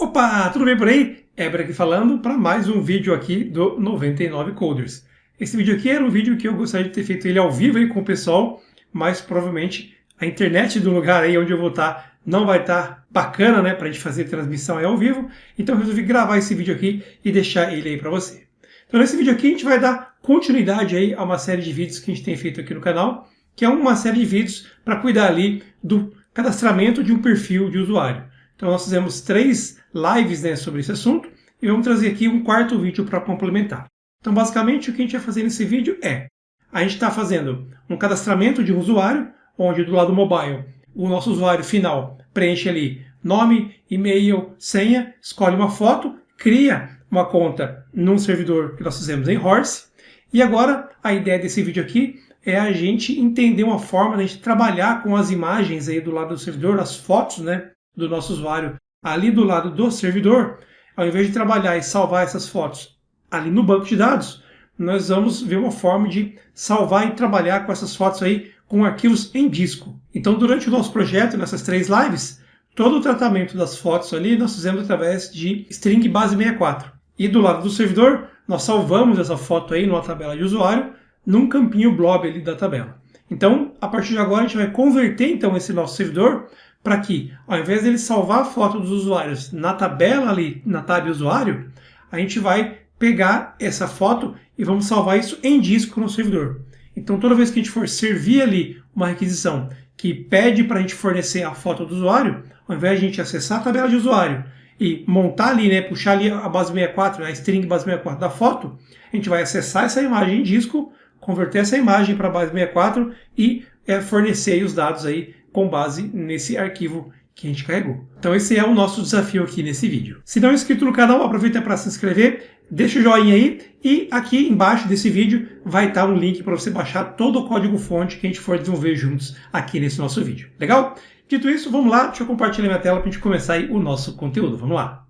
Opa, tudo bem por aí? Eber aqui falando para mais um vídeo aqui do 99 Coders. Esse vídeo aqui era um vídeo que eu gostaria de ter feito ele ao vivo aí com o pessoal, mas provavelmente a internet do lugar aí onde eu vou estar não vai estar bacana, né, para a gente fazer transmissão aí ao vivo. Então eu resolvi gravar esse vídeo aqui e deixar ele aí para você. Então nesse vídeo aqui a gente vai dar continuidade aí a uma série de vídeos que a gente tem feito aqui no canal, que é uma série de vídeos para cuidar ali do cadastramento de um perfil de usuário. Então nós fizemos 3 lives, né, sobre esse assunto e vamos trazer aqui um quarto vídeo para complementar. Então basicamente o que a gente vai fazer nesse vídeo é, a gente está fazendo um cadastramento de um usuário, onde do lado mobile o nosso usuário final preenche ali nome, e-mail, senha, escolhe uma foto, cria uma conta num servidor que nós fizemos em Horse. E agora a ideia desse vídeo aqui é a gente entender uma forma de a gente trabalhar com as imagens aí do lado do servidor, as fotos, né, do nosso usuário ali do lado do servidor. Ao invés de trabalhar e salvar essas fotos ali no banco de dados, nós vamos ver uma forma de salvar e trabalhar com essas fotos aí com arquivos em disco. Então, durante o nosso projeto, nessas 3 lives, todo o tratamento das fotos ali nós fizemos através de string base64. E do lado do servidor, nós salvamos essa foto aí numa tabela de usuário, num campinho blob ali da tabela. Então, a partir de agora, a gente vai converter então esse nosso servidor para que, ao invés dele salvar a foto dos usuários na tabela ali, na tab usuário, a gente vai pegar essa foto e vamos salvar isso em disco no servidor. Então, toda vez que a gente for servir ali uma requisição que pede para a gente fornecer a foto do usuário, ao invés de a gente acessar a tabela de usuário e montar ali, né, puxar ali a base 64, a string base 64 da foto, a gente vai acessar essa imagem em disco, converter essa imagem para a base 64 e fornecer aí os dados aí com base nesse arquivo que a gente carregou. Então esse é o nosso desafio aqui nesse vídeo. Se não é inscrito no canal, aproveita para se inscrever, deixa o joinha aí e aqui embaixo desse vídeo vai estar um link para você baixar todo o código-fonte que a gente for desenvolver juntos aqui nesse nosso vídeo. Legal? Dito isso, vamos lá, deixa eu compartilhar minha tela para a gente começar aí o nosso conteúdo. Vamos lá.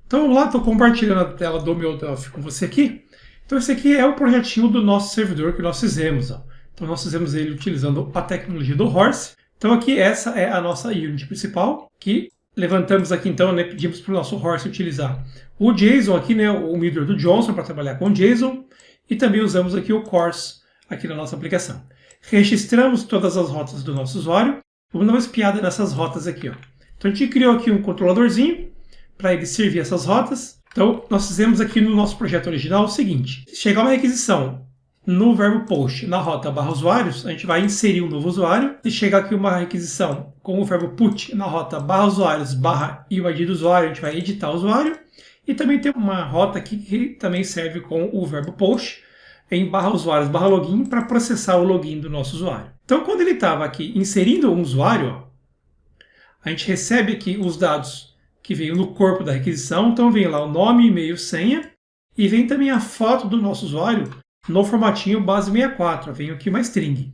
Então vamos lá, estou compartilhando a tela do meu Delphi com você aqui. Então esse aqui é o projetinho do nosso servidor que nós fizemos. Ó. Então nós fizemos ele utilizando a tecnologia do Horse. Então aqui essa é a nossa Unity principal, que levantamos aqui então, né, pedimos para o nosso Horse utilizar o JSON aqui, né, o middleware do Johnson para trabalhar com JSON, e também usamos aqui o Course aqui na nossa aplicação. Registramos todas as rotas do nosso usuário, vamos dar uma espiada nessas rotas aqui. Ó. Então a gente criou aqui um controladorzinho para ele servir essas rotas. Então nós fizemos aqui no nosso projeto original o seguinte, se chegar uma requisição no verbo post, na rota /usuários, a gente vai inserir um novo usuário. Se chegar aqui uma requisição com o verbo put na rota /usuários e o ID do usuário, a gente vai editar o usuário. E também tem uma rota aqui que também serve com o verbo post em /usuários /login para processar o login do nosso usuário. Então, quando ele estava aqui inserindo um usuário, ó, a gente recebe aqui os dados que veio no corpo da requisição. Então, vem lá o nome, e-mail, senha e vem também a foto do nosso usuário no formatinho base64, vem aqui uma string.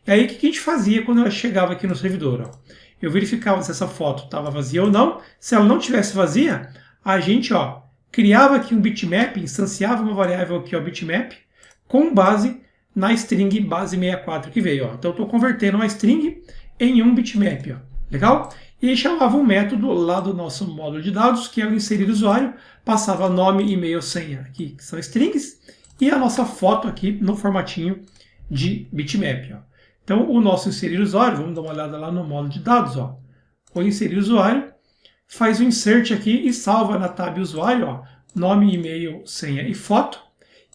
E aí o que a gente fazia quando ela chegava aqui no servidor? Ó? Eu verificava se essa foto estava vazia ou não. Se ela não tivesse vazia, a gente criava aqui um bitmap, instanciava uma variável aqui, bitmap, com base na string base64 que veio. Ó. Então eu estou convertendo uma string em um bitmap. Ó. Legal? E aí chamava um método lá do nosso módulo de dados, que é o inserir usuário, passava nome, e-mail, senha, aqui, que são strings, e a nossa foto aqui no formatinho de bitmap. Ó. Então, o nosso inserir usuário, vamos dar uma olhada lá no módulo de dados. Ó. O inserir usuário faz o insert aqui e salva na tab usuário, ó, nome, e-mail, senha e foto.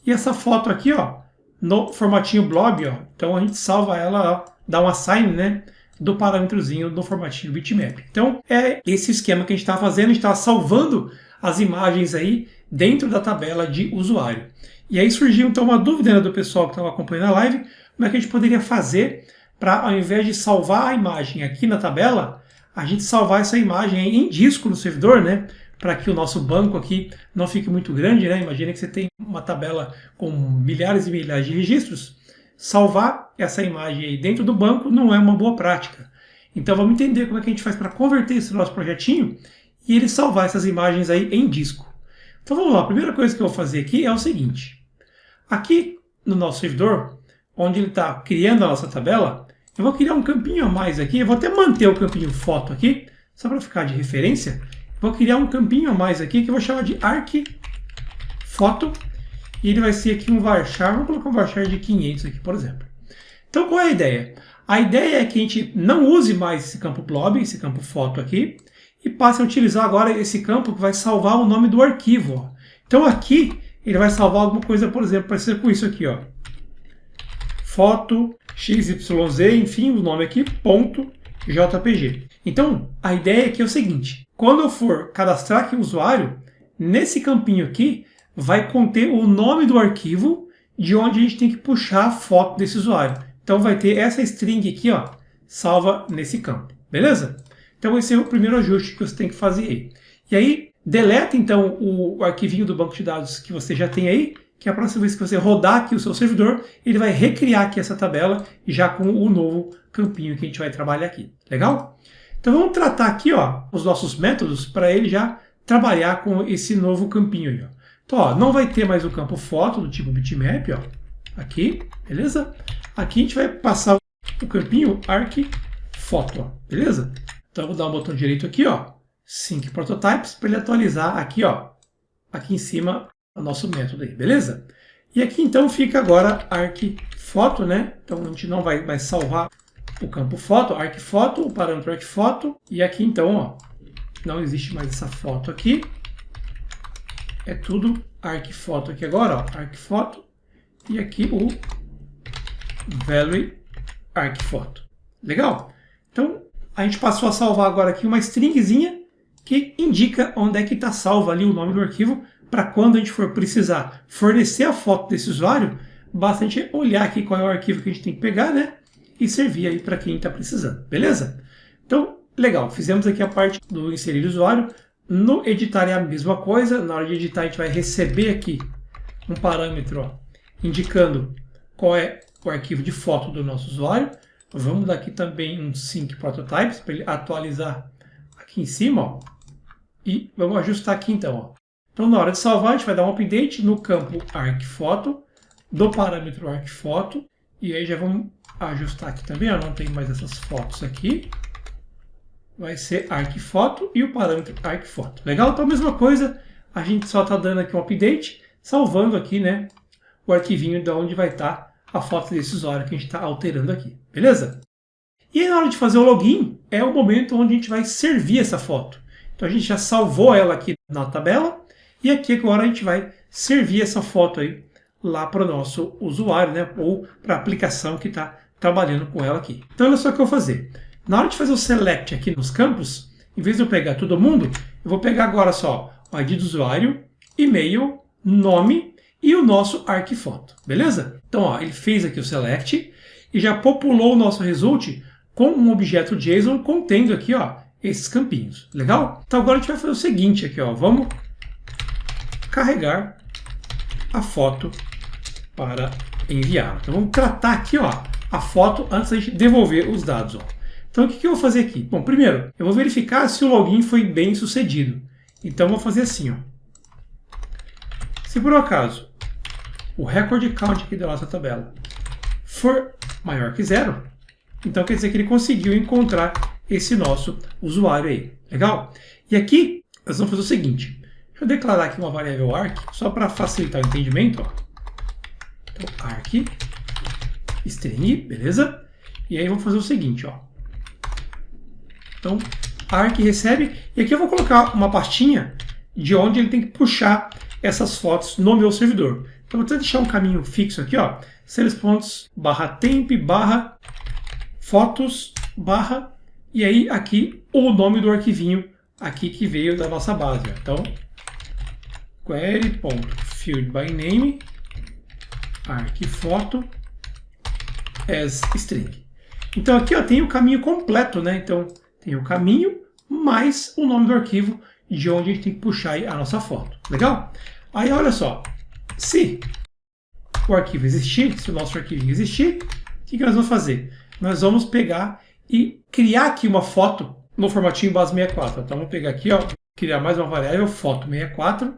E essa foto aqui, ó, no formatinho blob, ó, então a gente salva ela, ó, dá um assign, né, do parâmetrozinho no formatinho bitmap. Então, é esse esquema que a gente está fazendo, a gente está salvando as imagens aí dentro da tabela de usuário. E aí surgiu então uma dúvida, né, do pessoal que estava acompanhando a live, como é que a gente poderia fazer para, ao invés de salvar a imagem aqui na tabela, a gente salvar essa imagem em disco no servidor, né, para que o nosso banco aqui não fique muito grande, né? Imagina que você tem uma tabela com milhares e milhares de registros, salvar essa imagem aí dentro do banco não é uma boa prática. Então vamos entender como é que a gente faz para converter esse nosso projetinho e ele salvar essas imagens aí em disco. Então vamos lá, a primeira coisa que eu vou fazer aqui é o seguinte. Aqui no nosso servidor, onde ele está criando a nossa tabela, eu vou criar um campinho a mais aqui, eu vou até manter o campinho foto aqui, só para ficar de referência. vou criar um campinho a mais aqui que eu vou chamar de arquifoto. E ele vai ser aqui um varchar, vou colocar um varchar de 500 aqui, por exemplo. Então qual é a ideia? A ideia é que a gente não use mais esse campo blob, esse campo foto aqui, e passe a utilizar agora esse campo que vai salvar o nome do arquivo. Ó. Então aqui ele vai salvar alguma coisa, por exemplo, parecida com isso aqui, ó. Foto, XYZ, enfim, o nome aqui, ponto .jpg. Então, a ideia aqui é o seguinte, quando eu for cadastrar aqui o usuário, nesse campinho aqui, vai conter o nome do arquivo de onde a gente tem que puxar a foto desse usuário. Então vai ter essa string aqui, ó, salva nesse campo, beleza? Então esse é o primeiro ajuste que você tem que fazer aí. E aí, deleta então o arquivinho do banco de dados que você já tem aí, que a próxima vez que você rodar aqui o seu servidor, ele vai recriar aqui essa tabela, já com o novo campinho que a gente vai trabalhar aqui. Legal? Então vamos tratar aqui, ó, os nossos métodos para ele já trabalhar com esse novo campinho aí, ó. Então, ó, não vai ter mais o campo foto do tipo bitmap, ó, aqui, beleza? Aqui a gente vai passar o campinho arquifoto, ó, beleza? Então eu vou dar um botão direito aqui, ó, Sync Prototypes, para ele atualizar aqui, ó, aqui em cima o nosso método aí, beleza? E aqui então fica agora arquifoto, né? Então a gente não vai mais salvar o campo foto, arquifoto, o parâmetro arquifoto, e aqui então, ó, não existe mais essa foto aqui. É tudo arquifoto aqui agora, ó, arquifoto, e aqui o value arquifoto. Legal? Então, a gente passou a salvar agora aqui uma stringzinha que indica onde é que está salvo ali o nome do arquivo, para quando a gente for precisar fornecer a foto desse usuário, basta a gente olhar aqui qual é o arquivo que a gente tem que pegar, né? E servir aí para quem está precisando, beleza? Então, legal, fizemos aqui a parte do inserir usuário. No editar é a mesma coisa, na hora de editar a gente vai receber aqui um parâmetro, ó, indicando qual é o arquivo de foto do nosso usuário. Vamos dar aqui também um Sync Prototypes para ele atualizar aqui em cima, ó, e vamos ajustar aqui então. Ó. Então na hora de salvar a gente vai dar um update no campo arquifoto, do parâmetro arquifoto, e aí já vamos ajustar aqui também, ó, não tem mais essas fotos aqui. Vai ser arquifoto e o parâmetro arquifoto. Legal? Então a mesma coisa, a gente só está dando aqui um update, salvando aqui, né, o arquivinho de onde vai estar a foto desse usuário que a gente está alterando aqui. Beleza? E aí na hora de fazer o login, é o momento onde a gente vai servir essa foto. Então a gente já salvou ela aqui na tabela, e aqui agora a gente vai servir essa foto aí lá para o nosso usuário, né, ou para a aplicação que está trabalhando com ela aqui. Então olha só o que eu vou fazer. Na hora de fazer o select aqui nos campos, em vez de eu pegar todo mundo, eu vou pegar agora só o ID do usuário, e-mail, nome e o nosso arquifoto, beleza? Então ó, ele fez aqui o select e já populou o nosso result com um objeto JSON contendo aqui, ó, esses campinhos, legal? Então agora a gente vai fazer o seguinte aqui, ó, vamos carregar a foto para enviar. Então vamos tratar aqui, ó, a foto antes da gente devolver os dados, ó. Então, o que eu vou fazer aqui? Bom, primeiro, eu vou verificar se o login foi bem sucedido. Então, eu vou fazer assim, ó. Se por um acaso o record count aqui da nossa tabela for maior que 0, então quer dizer que ele conseguiu encontrar esse nosso usuário aí. Legal? E aqui, nós vamos fazer o seguinte. Deixa eu declarar aqui uma variável arc, só para facilitar o entendimento, ó. Então, arc, string, beleza? E aí, vamos fazer o seguinte, ó. Então, arc recebe, e aqui eu vou colocar uma pastinha de onde ele tem que puxar essas fotos no meu servidor. Então, eu vou deixar um caminho fixo aqui, ó, sales.temp/fotos/ e aí aqui o nome do arquivinho aqui que veio da nossa base. Ó. Então, query.fieldByName arquifoto as string. Então, aqui ó, tem o caminho completo, né? Então, tem o caminho mais o nome do arquivo de onde a gente tem que puxar aí a nossa foto. Legal? Aí olha só, se o arquivo existir, se o nosso arquivinho existir, o que nós vamos fazer? Nós vamos pegar e criar aqui uma foto no formatinho base64. Então vamos pegar aqui, ó, criar mais uma variável, foto64.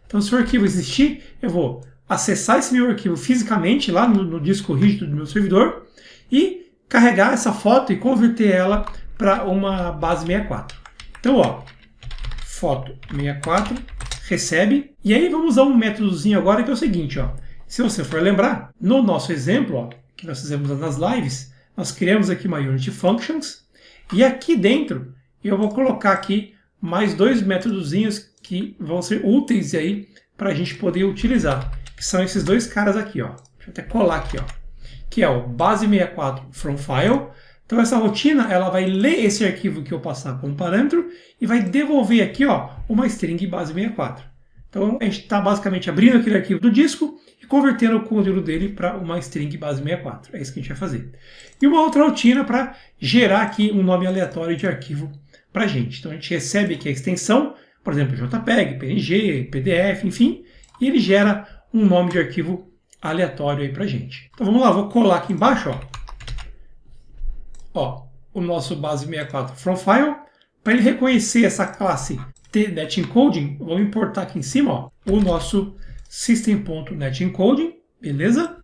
Então se o arquivo existir, eu vou acessar esse meu arquivo fisicamente lá no disco rígido do meu servidor e carregar essa foto e converter ela para uma base 64. Então, ó, foto 64, recebe. E aí vamos usar um métodozinho agora que é o seguinte, ó. Se você for lembrar, no nosso exemplo, ó, que nós fizemos nas lives, nós criamos aqui uma Unity Functions. E aqui dentro eu vou colocar aqui mais dois métodozinhos que vão ser úteis aí para a gente poder utilizar. Que são esses dois caras aqui, ó. Deixa eu até colar aqui, ó. Que é o base64 from file. Então essa rotina ela vai ler esse arquivo que eu passar como parâmetro e vai devolver aqui, ó, uma string base64. Então a gente está basicamente abrindo aquele arquivo do disco e convertendo o conteúdo dele para uma string base64. É isso que a gente vai fazer. E uma outra rotina para gerar aqui um nome aleatório de arquivo para a gente. Então a gente recebe aqui a extensão, por exemplo, JPEG, PNG, PDF, enfim, e ele gera um nome de arquivo aleatório aí para a gente. Então vamos lá, vou colar aqui embaixo, ó, o nosso base64 from file. Para ele reconhecer essa classe tNetEncoding, vou importar aqui em cima, ó, o nosso system.netEncoding, beleza?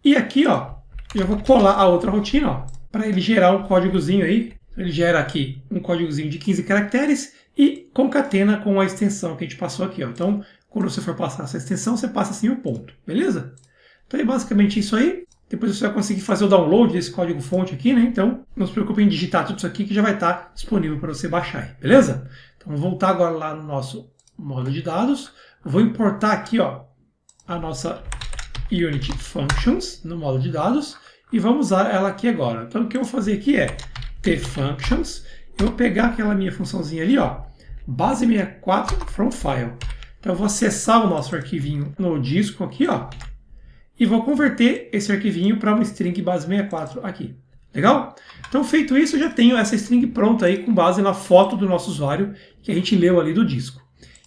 E aqui, ó, eu vou colar a outra rotina, ó, para ele gerar um códigozinho aí. Ele gera aqui um códigozinho de 15 caracteres e concatena com a extensão que a gente passou aqui, ó. Então, quando você for passar essa extensão, você passa assim o ponto, beleza? Então é basicamente isso aí. Depois você vai conseguir fazer o download desse código fonte aqui, né? Então, não se preocupe em digitar tudo isso aqui que já vai estar disponível para você baixar aí, beleza? Então, vou voltar agora lá no nosso módulo de dados. Vou importar aqui, ó, a nossa Unity Functions no módulo de dados e vamos usar ela aqui agora. Então, o que eu vou fazer aqui é tFunctions. Eu vou pegar aquela minha funçãozinha ali, ó, base64 from file. Então, eu vou acessar o nosso arquivinho no disco aqui, ó, e vou converter esse arquivinho para uma string base64 aqui. Legal? Então, feito isso, eu já tenho essa string pronta aí com base na foto do nosso usuário que a gente leu ali do disco.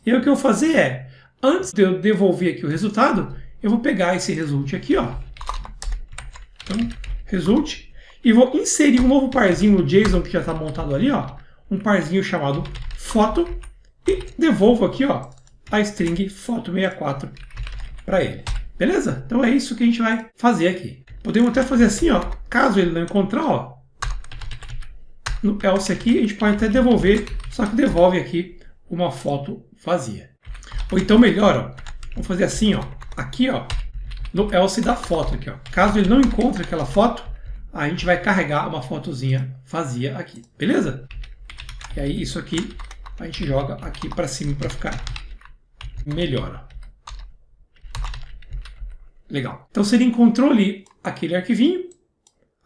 E aí o que eu vou fazer é, antes de eu devolver aqui o resultado, eu vou pegar esse result aqui, ó. Então, result, e vou inserir um novo parzinho no JSON que já está montado ali, ó. Um parzinho chamado foto, e devolvo aqui, ó, a string foto64 para ele. Beleza? Então é isso que a gente vai fazer aqui. Podemos até fazer assim, ó, caso ele não encontrar, ó, no else aqui, a gente pode até devolver, só que devolve aqui uma foto vazia. Ou então melhor, ó, vamos fazer assim, ó, aqui, ó, no else da foto aqui, ó. Caso ele não encontre aquela foto, a gente vai carregar uma fotozinha vazia aqui, beleza? E aí isso aqui a gente joga aqui para cima para ficar melhor, ó. Legal. Então, se ele encontrou ali aquele arquivinho,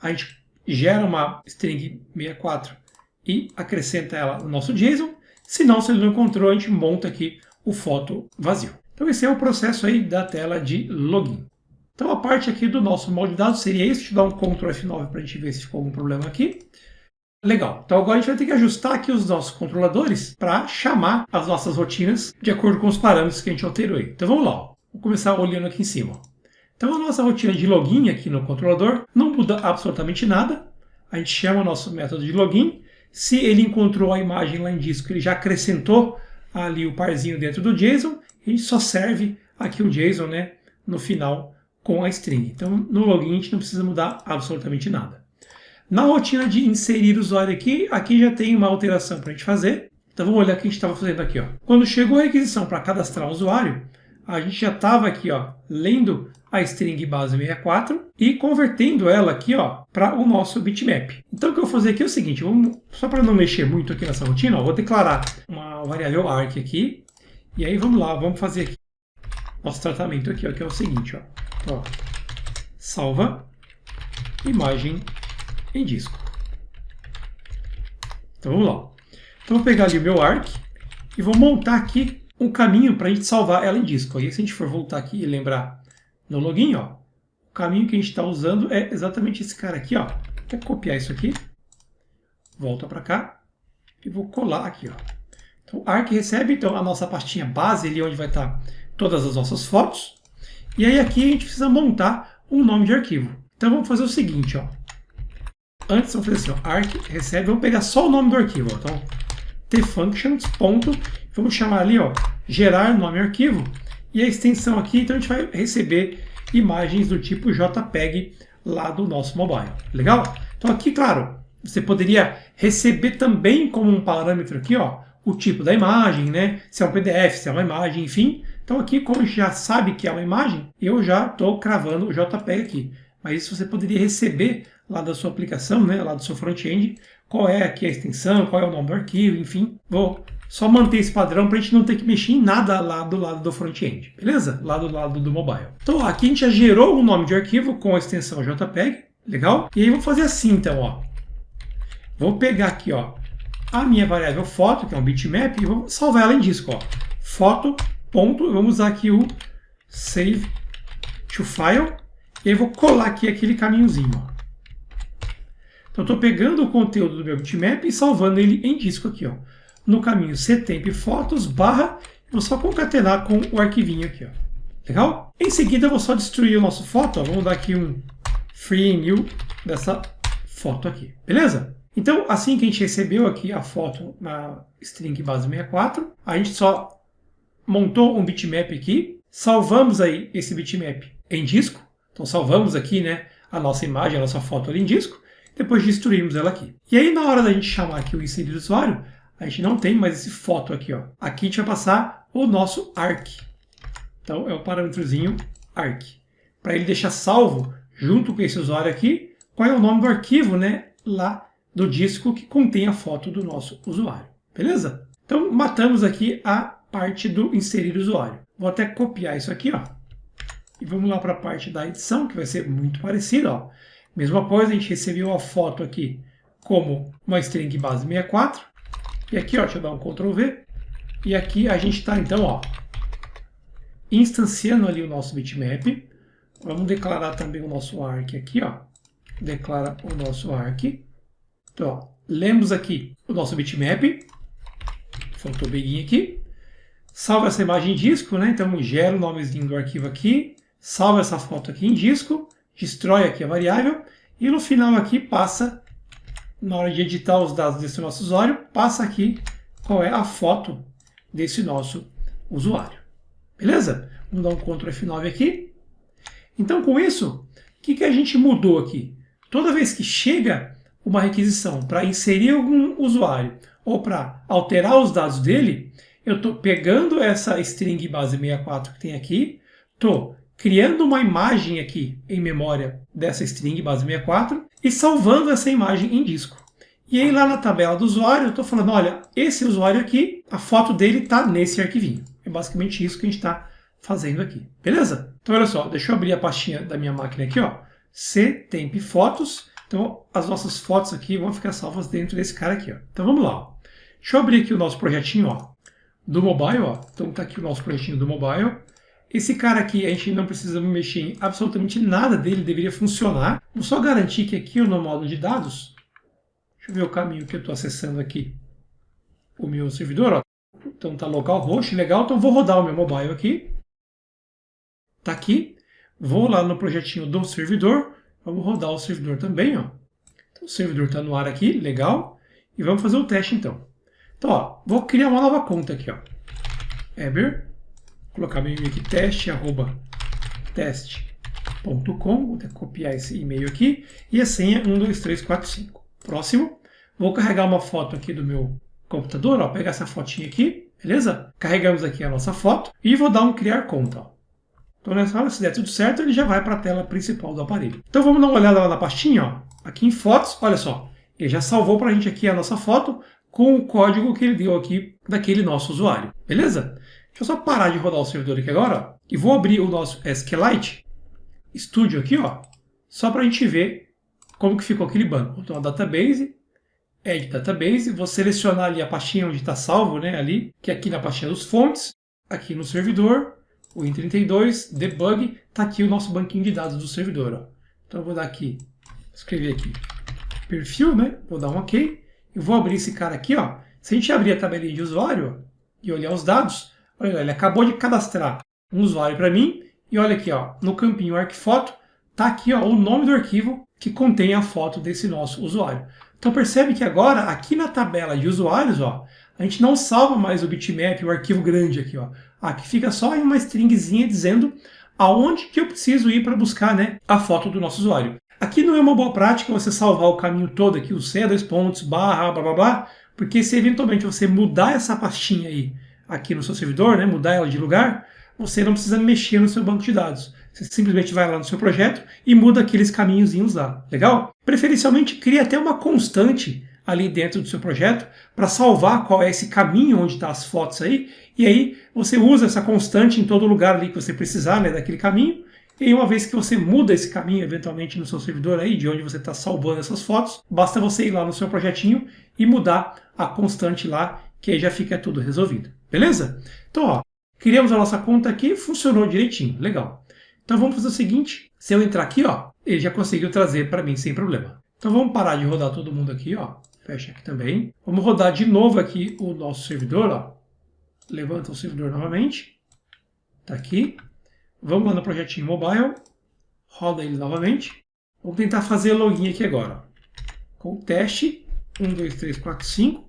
a gente gera uma string 64 e acrescenta ela no nosso JSON. Se não, se ele não encontrou, a gente monta aqui o foto vazio. Então, esse é o processo aí da tela de login. Então, a parte aqui do nosso módulo de dados seria isso. Deixa eu dar um Ctrl F9 para a gente ver se ficou algum problema aqui. Legal. Então, agora a gente vai ter que ajustar aqui os nossos controladores para chamar as nossas rotinas de acordo com os parâmetros que a gente alterou aí. Então, vamos lá. Ó. Vou começar olhando aqui em cima. Ó. Então, a nossa rotina de login aqui no controlador não muda absolutamente nada. A gente chama o nosso método de login. Se ele encontrou a imagem lá em disco, ele já acrescentou ali o parzinho dentro do JSON. A gente só serve aqui o JSON, né, no final com a string. Então, no login a gente não precisa mudar absolutamente nada. Na rotina de inserir o usuário aqui já tem uma alteração para a gente fazer. Então, vamos olhar o que a gente estava fazendo aqui. Ó. Quando chegou a requisição para cadastrar o usuário, a gente já estava aqui, ó, lendo a string base64 e convertendo ela aqui, ó, para o nosso bitmap. Então o que eu vou fazer aqui é o seguinte, só para não mexer muito aqui nessa rotina, ó, vou declarar uma variável arc aqui, e aí vamos lá, vamos fazer aqui nosso tratamento aqui, ó, que é o seguinte, ó. Então, ó, salva imagem em disco. Então vamos lá. Então vou pegar ali o meu arc e vou montar aqui um caminho para a gente salvar ela em disco. E se a gente for voltar aqui e lembrar no login, ó, o caminho que a gente está usando é exatamente esse cara aqui, ó. Vou copiar isso aqui, volta para cá e vou colar aqui, ó. Então, arc recebe então a nossa pastinha base ali onde vai estar todas as nossas fotos. E aí aqui a gente precisa montar um nome de arquivo. Então vamos fazer o seguinte, ó. Antes vamos fazer assim, ó, arc recebe, vamos pegar só o nome do arquivo, ó. Então, tfunctions, ponto, vamos chamar ali, ó, gerar nome arquivo, e a extensão aqui, então a gente vai receber imagens do tipo JPEG lá do nosso mobile. Legal? Então aqui, claro, você poderia receber também como um parâmetro aqui, ó, o tipo da imagem, né? Se é um PDF, se é uma imagem, enfim. Então aqui, como a gente já sabe que é uma imagem, eu já estou cravando o JPEG aqui. Mas isso você poderia receber lá da sua aplicação, né? Lá do seu front-end, qual é aqui a extensão, qual é o nome do arquivo, enfim. Vou só manter esse padrão para a gente não ter que mexer em nada lá do lado do front-end, beleza? Lá do lado do mobile. Então ó, aqui a gente já gerou um nome de arquivo com a extensão JPEG, legal? E aí vou fazer assim então, ó. Vou pegar aqui, ó, a minha variável foto, que é um bitmap, e vou salvar ela em disco, ó. Foto, ponto, vamos usar aqui o save to file, e aí vou colar aqui aquele caminhozinho, ó. Então estou pegando o conteúdo do meu bitmap e salvando ele em disco aqui, ó. No caminho ctemp fotos barra, vou só concatenar com o arquivinho aqui, ó. Legal? Em seguida eu vou só destruir o nosso foto, ó. Vamos dar aqui um free new dessa foto aqui, beleza? Então, assim que a gente recebeu aqui a foto na string base 64, a gente só montou um bitmap aqui, salvamos aí esse bitmap em disco, então salvamos aqui, né, a nossa imagem, a nossa foto ali em disco, depois destruímos ela aqui. E aí na hora da gente chamar aqui o inserir usuário, a gente não tem mais esse foto aqui, ó. Aqui a gente vai passar o nosso arc. Então é o parâmetrozinho arc. Para ele deixar salvo, junto com esse usuário aqui, qual é o nome do arquivo, né, lá do disco que contém a foto do nosso usuário. Beleza? Então matamos aqui a parte do inserir usuário. Vou até copiar isso aqui, ó. E vamos lá para a parte da edição, que vai ser muito parecida, ó. Mesma coisa, a gente recebeu a foto aqui como uma string base 64. E aqui, ó, deixa eu dar um Ctrl V. E aqui a gente está, então, ó, instanciando ali o nosso bitmap. Vamos declarar também o nosso arc aqui, ó. Declara o nosso arc. Então, ó, lemos aqui o nosso bitmap. Faltou o beguinho aqui. Salva essa imagem em disco, né? Então, gera o nomezinho do arquivo aqui. Salva essa foto aqui em disco. Destrói aqui a variável. E no final aqui passa, na hora de editar os dados desse nosso usuário, passa aqui qual é a foto desse nosso usuário. Beleza? Vamos dar um Ctrl F9 aqui. Então, com isso, o que a gente mudou aqui? Toda vez que chega uma requisição para inserir algum usuário ou para alterar os dados dele, eu estou pegando essa string base 64 que tem aqui, estou criando uma imagem aqui em memória dessa string base 64 e salvando essa imagem em disco. E aí lá na tabela do usuário eu estou falando, olha, esse usuário aqui, a foto dele está nesse arquivinho. É basicamente isso que a gente está fazendo aqui. Beleza? Então olha só, deixa eu abrir a pastinha da minha máquina aqui, ó. Ctemp fotos. Então as nossas fotos aqui vão ficar salvas dentro desse cara aqui, ó. Então vamos lá, ó. Deixa eu abrir aqui o nosso projetinho, ó, do mobile, ó. Então tá aqui o nosso projetinho do mobile. Esse cara aqui, a gente não precisa mexer em absolutamente nada dele, deveria funcionar. Vou só garantir que aqui no módulo de dados, deixa eu ver o caminho que eu estou acessando aqui, o meu servidor, ó. Então tá localhost, legal, então vou rodar o meu mobile aqui. Tá aqui, vou lá no projetinho do servidor, vamos rodar o servidor também, ó. Então o servidor está no ar aqui, legal, e vamos fazer o teste então. Então, ó, vou criar uma nova conta aqui, ó. Eber. Colocar meu e-mail aqui, teste@teste.com, vou ter que copiar esse e-mail aqui, e a senha 12345. Próximo, vou carregar uma foto aqui do meu computador, ó, pegar essa fotinha aqui, beleza? Carregamos aqui a nossa foto e vou dar um criar conta, ó. Então nessa hora, se der tudo certo, ele já vai para a tela principal do aparelho. Então vamos dar uma olhada lá na pastinha, ó. Aqui em fotos, olha só, ele já salvou para a gente aqui a nossa foto com o código que ele deu aqui daquele nosso usuário, beleza? Deixa eu só parar de rodar o servidor aqui agora, ó, e vou abrir o nosso SQLite Studio aqui, ó, só para a gente ver como que ficou aquele banco. Então, a database, add database, vou selecionar ali a pastinha onde está salvo, né, ali, que é aqui na pastinha dos fontes, aqui no servidor, o Win32, debug, está aqui o nosso banquinho de dados do servidor, ó. Então, eu vou dar aqui, escrever aqui, perfil, né, vou dar um OK, e vou abrir esse cara aqui, ó. Se a gente abrir a tabelinha de usuário, ó, e olhar os dados, olha, ele acabou de cadastrar um usuário para mim, e olha aqui, ó, no campinho ArcFoto, tá aqui, ó, o nome do arquivo que contém a foto desse nosso usuário. Então percebe que agora, aqui na tabela de usuários, ó, a gente não salva mais o bitmap, o arquivo grande aqui, ó. Aqui fica só em uma stringzinha dizendo aonde que eu preciso ir para buscar, né, a foto do nosso usuário. Aqui não é uma boa prática você salvar o caminho todo aqui, o C, dois pontos, barra, blá, blá, blá, Porque se eventualmente você mudar essa pastinha aí aqui no seu servidor, né, mudar ela de lugar, você não precisa mexer no seu banco de dados. Você simplesmente vai lá no seu projeto e muda aqueles caminhozinhos lá. Legal? Preferencialmente, crie até uma constante ali dentro do seu projeto para salvar qual é esse caminho onde estão as fotos aí. E aí você usa essa constante em todo lugar ali que você precisar, né, daquele caminho. E uma vez que você muda esse caminho eventualmente no seu servidor aí, de onde você está salvando essas fotos, basta você ir lá no seu projetinho e mudar a constante lá, que aí já fica tudo resolvido. Beleza? Então, ó, criamos a nossa conta aqui, funcionou direitinho, legal. Então vamos fazer o seguinte, se eu entrar aqui, ó, ele já conseguiu trazer para mim sem problema. Então vamos parar de rodar todo mundo aqui, ó, fecha aqui também. Vamos rodar de novo aqui o nosso servidor, ó. Levanta o servidor novamente, tá aqui. Vamos lá no projetinho mobile, roda ele novamente. Vamos tentar fazer login aqui agora, ó. Com o teste 1, 2, 3, 4, 5.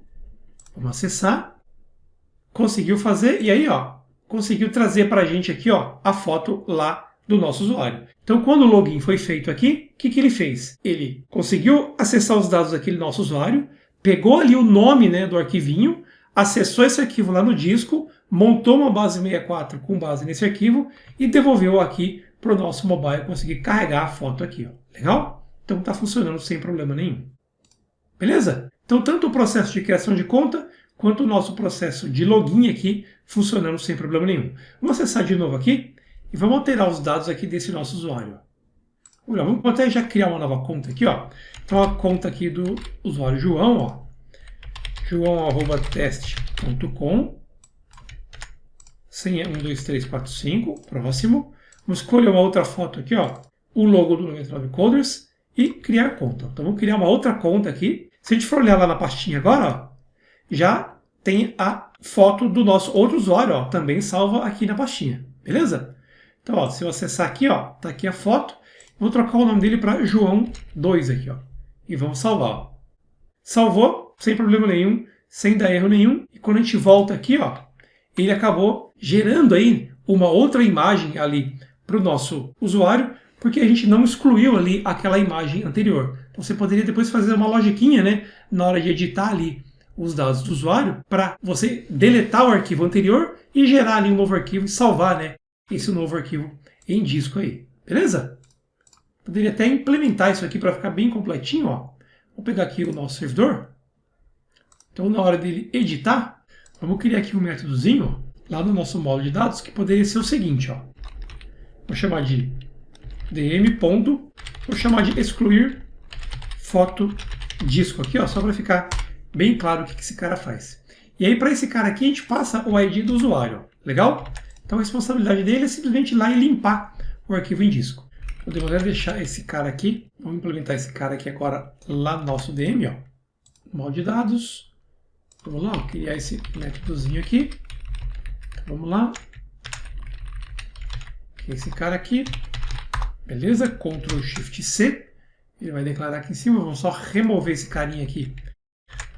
Vamos acessar. Conseguiu fazer e aí, ó, conseguiu trazer para a gente aqui, ó, a foto lá do nosso usuário. Então, quando o login foi feito aqui, o que ele fez? Ele conseguiu acessar os dados daquele nosso usuário, pegou ali o nome, né, do arquivinho, acessou esse arquivo lá no disco, montou uma base 64 com base nesse arquivo e devolveu aqui para o nosso mobile conseguir carregar a foto aqui, ó. Legal? Então está funcionando sem problema nenhum. Beleza? Então, tanto o processo de criação de conta quanto o nosso processo de login aqui funcionando sem problema nenhum. Vamos acessar de novo aqui e vamos alterar os dados aqui desse nosso usuário. Olha, vamos até já criar uma nova conta aqui, ó. Então a conta aqui do usuário João, ó. joão@teste.com. Senha 1, 2, 3, 4, 5. Próximo. Vamos escolher uma outra foto aqui, ó. O logo do 99 Coders e criar conta. Então vamos criar uma outra conta aqui. Se a gente for olhar lá na pastinha agora, ó, já tem a foto do nosso outro usuário, ó, também salva aqui na pastinha, beleza? Então, ó, se eu acessar aqui, ó, tá aqui a foto, vou trocar o nome dele para João 2 aqui, ó, e vamos salvar, ó. Salvou, sem problema nenhum, sem dar erro nenhum, e quando a gente volta aqui, ó, ele acabou gerando aí uma outra imagem ali para o nosso usuário, porque a gente não excluiu ali aquela imagem anterior. Então você poderia depois fazer uma logiquinha, né, na hora de editar ali os dados do usuário, para você deletar o arquivo anterior e gerar ali um novo arquivo e salvar, né, esse novo arquivo em disco aí. Beleza? Poderia até implementar isso aqui para ficar bem completinho, ó. Vou pegar aqui o nosso servidor. Então, na hora dele editar, vamos criar aqui um métodozinho lá no nosso módulo de dados que poderia ser o seguinte, ó. Vou chamar de dm. Vou chamar de excluir foto disco aqui, ó, só para ficar bem claro o que esse cara faz. E aí, para esse cara aqui, a gente passa o ID do usuário. Ó. Legal? Então, a responsabilidade dele é simplesmente ir lá e limpar o arquivo em disco. Podemos até deixar esse cara aqui. Vamos implementar esse cara aqui agora lá no nosso DM, ó. Módulo de dados. Vamos lá, criar esse métodozinho aqui. Vamos lá. Esse cara aqui. Beleza? Ctrl Shift C. Ele vai declarar aqui em cima. Vamos só remover esse carinha aqui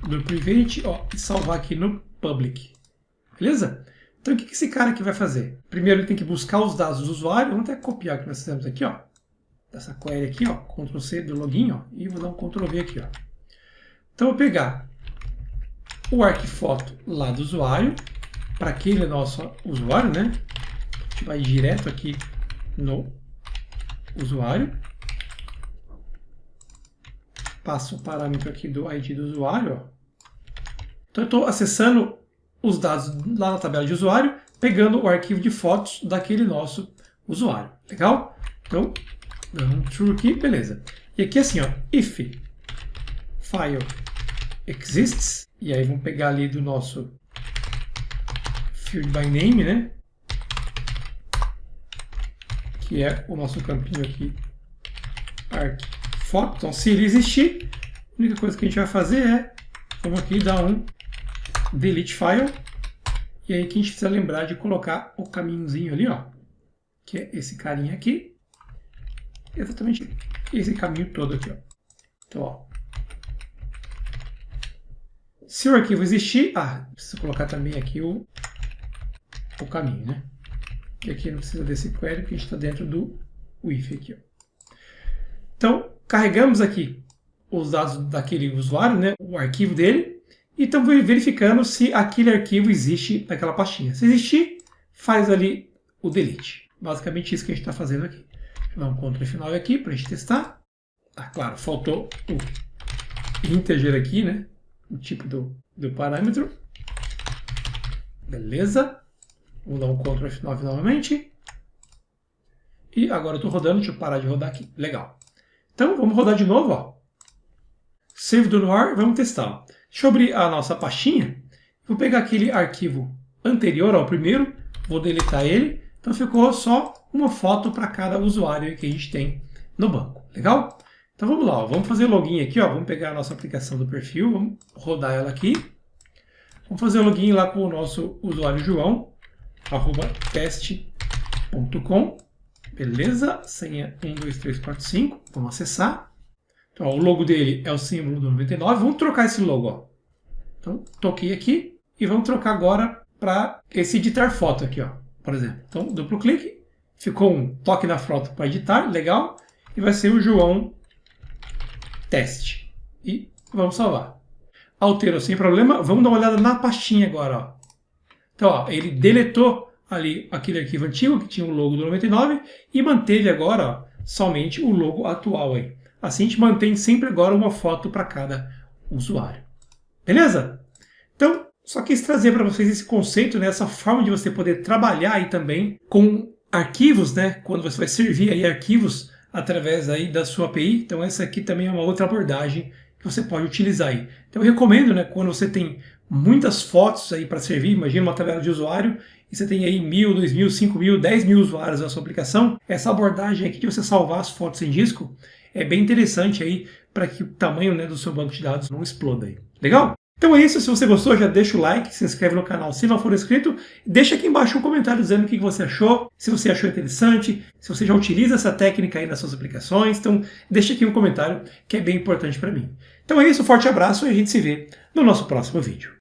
do private, ó, e salvar aqui no public. Beleza? Então o que esse cara aqui vai fazer? Primeiro ele tem que buscar os dados do usuário. Vamos até copiar o que nós fizemos aqui, ó. Dessa query aqui, ó. Ctrl C do login, ó. E vou dar um Ctrl V aqui, ó. Então eu vou pegar o arquifoto lá do usuário, para aquele nosso usuário, né? A gente vai direto aqui no usuário. Passo o parâmetro aqui do ID do usuário, ó. Então eu estou acessando os dados lá na tabela de usuário, pegando o arquivo de fotos daquele nosso usuário. Legal? Então, dando um true aqui, beleza. E aqui assim, ó, if file exists, e aí vamos pegar ali do nosso field by name, né? Que é o nosso campinho aqui, arquifoto. Então, se ele existir, a única coisa que a gente vai fazer é, vamos aqui dar um delete file, e aí que a gente precisa lembrar de colocar o caminhozinho ali, ó, que é esse carinha aqui, exatamente esse caminho todo aqui, ó. Então, ó, se o arquivo existir, preciso colocar também aqui o caminho, né? E aqui não precisa desse query, porque a gente está dentro do if aqui, ó. Então, carregamos aqui os dados daquele usuário, né, o arquivo dele, e estamos verificando se aquele arquivo existe naquela pastinha. Se existir, faz ali o delete. Basicamente isso que a gente está fazendo aqui. Vou dar um Ctrl F9 aqui para a gente testar. Ah, claro, faltou o integer aqui, né? O tipo do parâmetro. Beleza. Vou dar um Ctrl F9 novamente. E agora eu estou rodando, deixa eu parar de rodar aqui. Legal. Então vamos rodar de novo, ó. Save do Noir, vamos testar. Deixa eu abrir a nossa pastinha. Vou pegar aquele arquivo anterior ao primeiro, vou deletar ele. Então ficou só uma foto para cada usuário que a gente tem no banco. Legal? Então vamos lá, ó. Vamos fazer login aqui, ó. Vamos pegar a nossa aplicação do perfil, vamos rodar ela aqui. Vamos fazer o login lá com o nosso usuário João, @teste.com. Beleza, senha 12345, vamos acessar. Então, ó, o logo dele é o símbolo do 99, vamos trocar esse logo, ó. Então, toquei aqui e vamos trocar agora para esse editar foto aqui, ó, por exemplo. Então, duplo clique, ficou um toque na foto para editar, legal, e vai ser o João Teste. E vamos salvar. Alterou sem problema, vamos dar uma olhada na pastinha agora, ó. Então, ó, ele deletou ali aquele arquivo antigo que tinha o logo do 99 e manteve agora, ó, somente o logo atual aí. Assim a gente mantém sempre agora uma foto para cada usuário. Beleza? Então, só quis trazer para vocês esse conceito, né, essa forma de você poder trabalhar aí também com arquivos, né, quando você vai servir aí arquivos através aí da sua API. Então essa aqui também é uma outra abordagem que você pode utilizar aí. Então eu recomendo, né, quando você tem muitas fotos aí para servir, imagina uma tabela de usuário, e você tem aí 1.000, 2.000, 5.000, 10.000 usuários na sua aplicação, essa abordagem aqui de você salvar as fotos em disco é bem interessante aí para que o tamanho, né, do seu banco de dados não exploda aí. Legal? Então é isso, se você gostou já deixa o like, se inscreve no canal se não for inscrito, deixa aqui embaixo um comentário dizendo o que você achou, se você achou interessante, se você já utiliza essa técnica aí nas suas aplicações, então deixa aqui um comentário que é bem importante para mim. Então é isso, forte abraço e a gente se vê no nosso próximo vídeo.